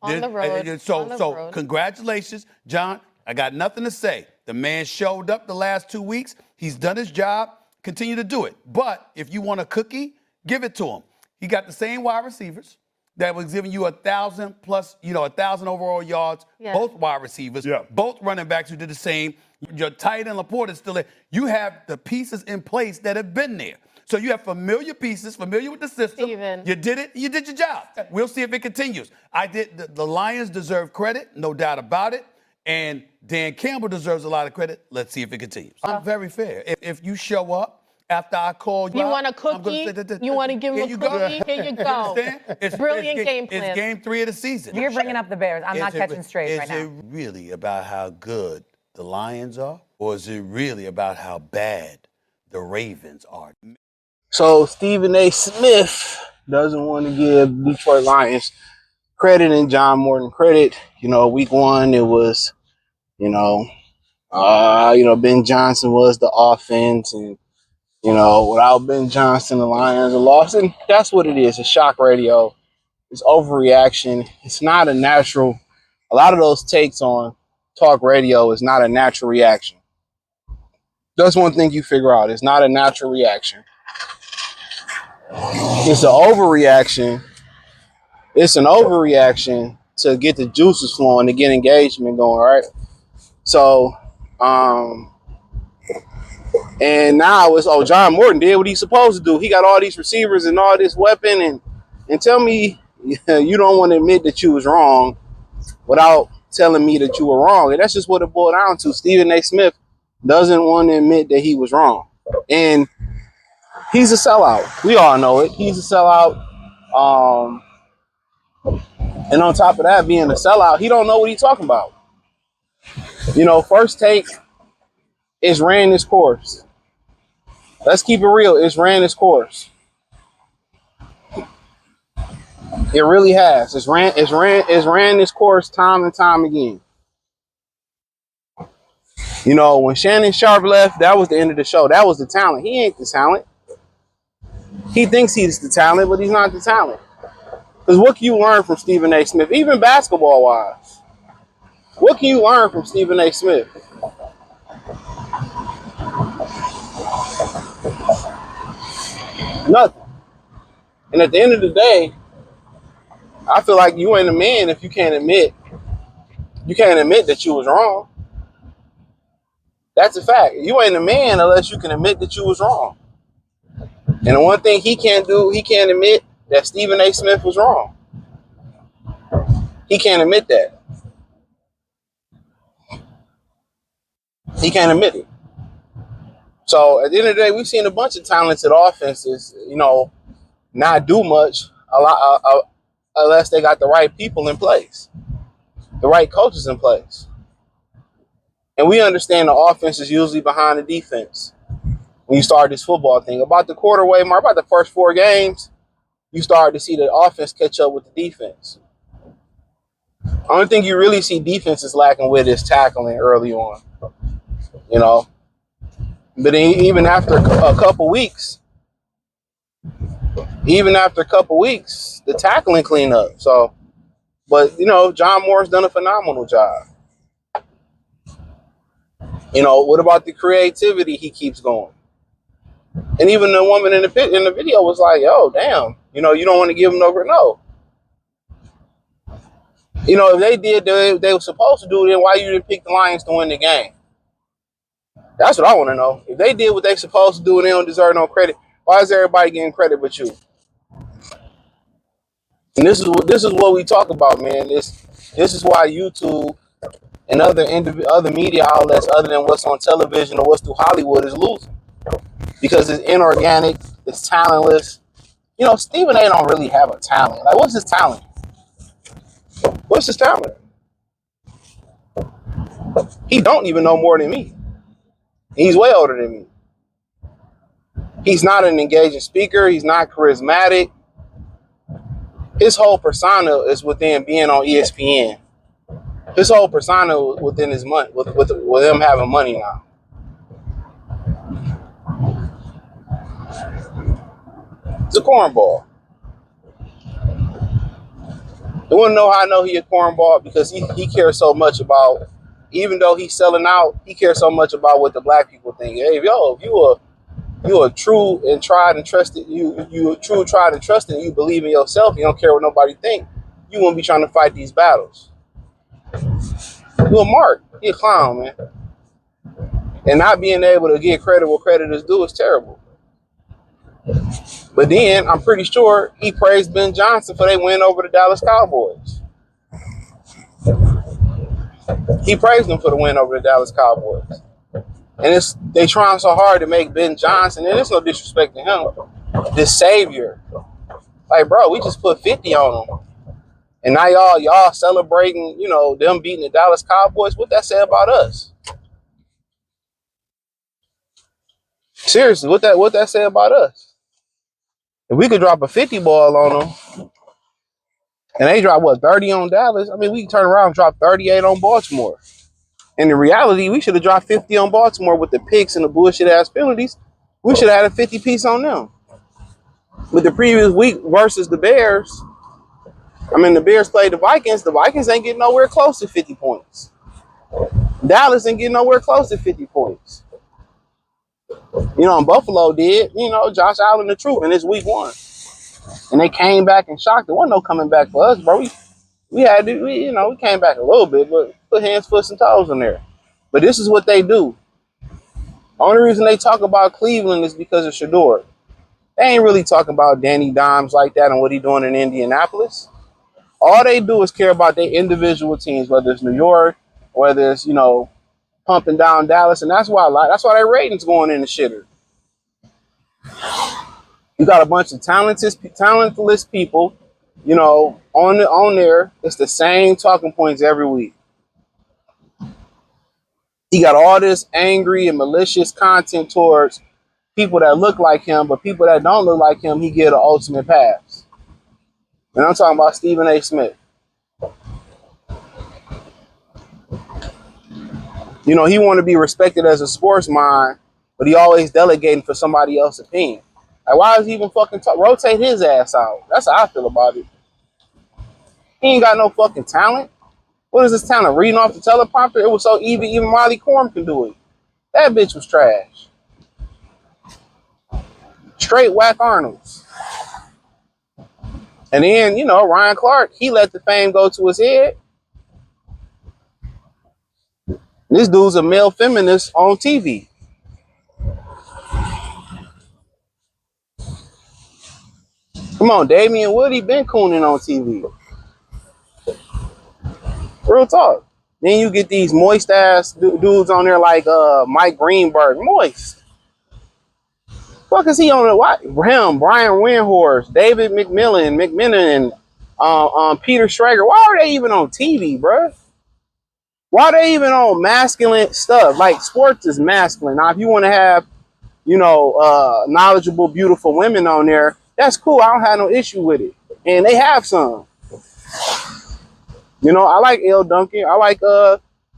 On the road. So congratulations, John. I got nothing to say. The man showed up the last 2 weeks. He's done his job. Continue to do it. But if you want a cookie, give it to him. He got the same wide receivers that was giving you 1,000 plus, 1,000 overall yards. Yeah. Both wide receivers, both running backs who did the same. Your tight end Laporte is still there. You have the pieces in place that have been there. So you have familiar pieces, familiar with the system. Steven. You did it. You did your job. We'll see if it continues. The Lions deserve credit, no doubt about it. And Dan Campbell deserves a lot of credit. Let's see if it continues. I'm very fair. If you show up after I call you, want a cookie? You want to give him a cookie? Here you go. It's brilliant game plan. It's game 3 of the season. You're bringing up the Bears. I'm not catching straight right now. Is it really about how good the Lions are, or is it really about how bad the Ravens are? So Stephen A.Smith doesn't want to give Detroit Lions credit and John Morton credit. Week 1 it was, Ben Johnson was the offense, and without Ben Johnson, the Lions are lost, and that's what it is. It's shock radio. It's overreaction. It's not a natural. A lot of those takes on talk radio is not a natural reaction. That's one thing you figure out. It's not a natural reaction. It's an overreaction. It's an overreaction to get the juices flowing, to get engagement going, right? So, and now it's, John Morton did what he's supposed to do. He got all these receivers and all this weapon, and tell me you don't want to admit that you was wrong without telling me that you were wrong. And that's just what it boiled down to. Stephen A. Smith doesn't want to admit that he was wrong. And he's a sellout. We all know it. He's a sellout. And on top of that, being a sellout, he don't know what he's talking about. First Take is ran its course. Let's keep it real. It's ran its course. It really has. It's ran its course time and time again. When Shannon Sharp left, that was the end of the show. That was the talent. He ain't the talent. He thinks he's the talent, but he's not the talent. Because what can you learn from Stephen A. Smith, even basketball-wise? What can you learn from Stephen A. Smith? Nothing. And at the end of the day, I feel like you ain't a man if you can't admit that you was wrong. That's a fact. You ain't a man unless you can admit that you was wrong. And the one thing he can't do, he can't admit that Stephen A. Smith was wrong. He can't admit that. He can't admit it. So at the end of the day, we've seen a bunch of talented offenses, not do much unless they got the right people in place, the right coaches in place. And we understand the offense is usually behind the defense. When you start this football thing, about the quarterway mark, about the first 4 games, you start to see the offense catch up with the defense. Only thing you really see defenses lacking with is tackling early on, But even after a couple weeks, the tackling clean up. So, but John Moore's done a phenomenal job. What about the creativity he keeps going? And even the woman in the video was like, "Yo, damn, you don't want to give him no." If they did they were supposed to do, then why you didn't pick the Lions to win the game? That's what I want to know. If they did what they supposed to do and they don't deserve no credit, why is everybody getting credit but you? And this is what we talk about, man. This is why YouTube and other media outlets other than what's on television or what's through Hollywood is losing. Because it's inorganic, it's talentless. Stephen A. don't really have a talent. Like, what's his talent? What's his talent? He don't even know more than me. He's way older than me. He's not an engaging speaker. He's not charismatic. His whole persona is within being on ESPN. His whole persona within his money, with him having money now. It's a cornball. You want to know how I know he a cornball? Because he cares so much about, even though he's selling out, he cares so much about what the black people think. Hey, if you a true and tried and trusted, you a true tried and trusted, and you believe in yourself, you don't care what nobody think, you won't be trying to fight these battles. You a mark. He a clown, man. And not being able to get credit where credit is due is terrible. But then I'm pretty sure he praised Ben Johnson for they win over the Dallas Cowboys. He praised him for the win over the Dallas Cowboys. And they trying so hard to make Ben Johnson, and it's no disrespect to him, the savior. Like, bro, we just put 50 on him. And now y'all celebrating, them beating the Dallas Cowboys. What that say about us? Seriously, what that say about us? If we could drop a 50 ball on them, and they drop, 30 on Dallas, I mean, we can turn around and drop 38 on Baltimore. And in reality, we should have dropped 50 on Baltimore with the picks and the bullshit-ass penalties. We should have had a 50 piece on them. With the previous week versus the Bears, the Bears played the Vikings. The Vikings ain't getting nowhere close to 50 points. Dallas ain't getting nowhere close to 50 points. And Buffalo did, Josh Allen the truth, and it's week 1. And they came back and shocked. There wasn't no coming back for us, bro. We had to, we came back a little bit, but put hands, foot, and toes in there. But this is what they do. Only reason they talk about Cleveland is because of Shador. They ain't really talking about Danny Dimes like that and what he doing in Indianapolis. All they do is care about their individual teams, whether it's New York, whether it's, pumping down Dallas. And that's why their ratings going in the shitter. You got a bunch of talentless people, on there. It's the same talking points every week. He got all this angry and malicious content towards people that look like him, but people that don't look like him, he get an ultimate pass. And I'm talking about Stephen A.Smith. He want to be respected as a sports mind, but he always delegating for somebody else's opinion. Like, why is he even fucking rotate his ass out? That's how I feel about it. He ain't got no fucking talent. What is this talent? Reading off the teleprompter? It was so easy, even Molly Corm can do it. That bitch was trash. Straight whack Arnold's. And then, Ryan Clark, he let the fame go to his head. This dude's a male feminist on TV. Come on, Damian Woody been cooning on TV. Real talk. Then you get these moist ass dudes on there like Mike Greenberg. Moist. Fuck is he on the what? Him, Brian Windhorst, David McMillan, Peter Schrager. Why are they even on TV, bro? Why are they even on masculine stuff? Like, sports is masculine. Now, if you want to have, knowledgeable, beautiful women on there, that's cool. I don't have no issue with it. And they have some. I like Elle Duncan. I like,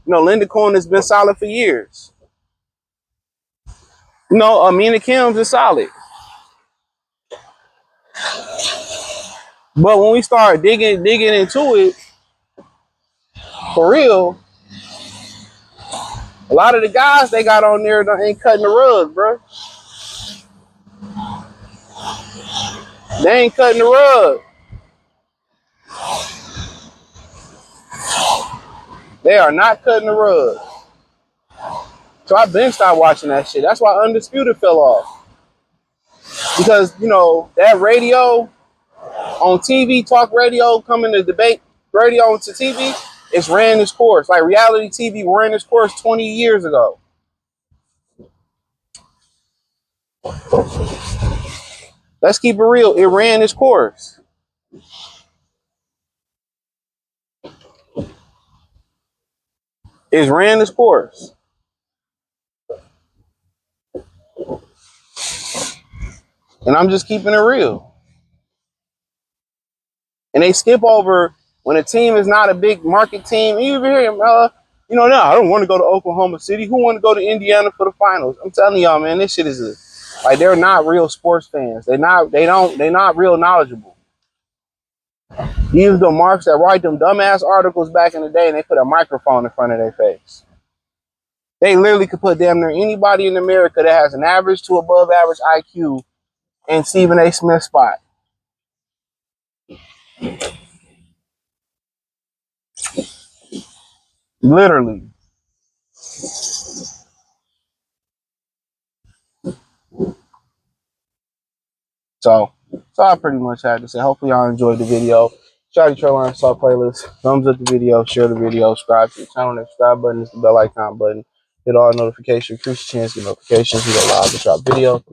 Linda Cohen has been solid for years. Amina Kim's is solid. But when we start digging into it, for real, a lot of the guys they got on there ain't cutting the rug, bro. They ain't cutting the rug. They are not cutting the rug. So I've been stopped watching that shit. That's why Undisputed fell off. Because, that radio on TV, talk radio, coming to debate radio onto TV, it's ran its course. Like reality TV ran its course 20 years ago. Let's keep it real. It ran its course. It's ran its course. And I'm just keeping it real. And they skip over when a team is not a big market team. You hear him, no, I don't want to go to Oklahoma City. Who want to go to Indiana for the finals? I'm telling y'all, man, this shit is like they're not real sports fans. They're not real knowledgeable. These are the marks that write them dumbass articles back in the day, and they put a microphone in front of their face. They literally could put damn near anybody in America that has an average to above average IQ in Stephen A. Smith's spot. Literally. So that's all I pretty much had to say. Hopefully y'all enjoyed the video. Shotty Trayline Star playlist. Thumbs up the video, share the video, subscribe to the channel. The subscribe button is the bell icon button. Hit all notifications, increase your chance to get notifications. We go live to drop video.